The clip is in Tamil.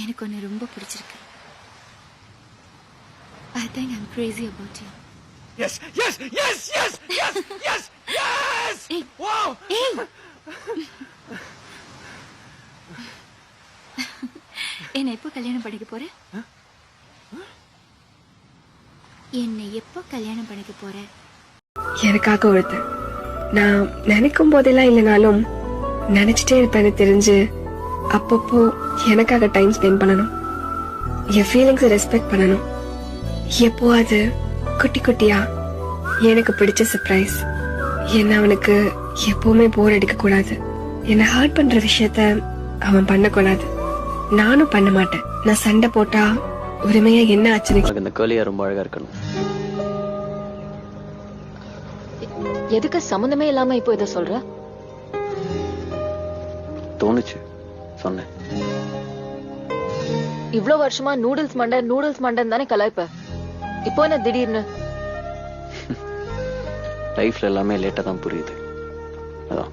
எனக்கு உன்னை ரொம்ப பிடிச்சிருக்கு. I think I'm crazy about you. Yes, yes, yes, yes, yes, yes, yes! Hey. Wow! Hey! என்னை எப்போ கல்யாணம் பண்ணிக்க போற? என்னை எப்போ கல்யாணம் பண்ணிக்க போற? எனக்காக ஒருத்தன் நான் நினைக்கும் போதெல்லாம் இல்லைனாலும் நினைச்சிட்டே இருப்பேன்னு தெரிஞ்சு அப்பப்போ எனக்காக டைம் ஸ்பெண்ட் பண்ணணும். என் ஃபீலிங்ஸை ரெஸ்பெக்ட் பண்ணணும். எப்போ அது குட்டி குட்டியா எனக்கு பிடிச்ச சர்ப்ரைஸ். என்ன அவனுக்கு எப்பவுமே போர் அடிக்க கூடாது. என்ன ஹர்ட் பண்ற விஷயத்த அவன் பண்ணக்கூடாது. நானும் பண்ண மாட்டேன். நான் சண்டை போட்டா உரிமையா என்ன ஆச்சுன்னு இந்த கேர்லியா ரொம்ப அழகா இருக்கணும். எதுக்கு சம்பந்தமே இல்லாம இப்போ இத சொல்ற? தோணுச்சு சொன்னேன். இவ்வளவு வருஷமா நூடுல்ஸ் மண்டன் தானே கலாய்ப்ப. இப்போ என்ன திடீர்னு? லைஃப்ல எல்லாமே லேட்டா தான் புரியுது. அதான்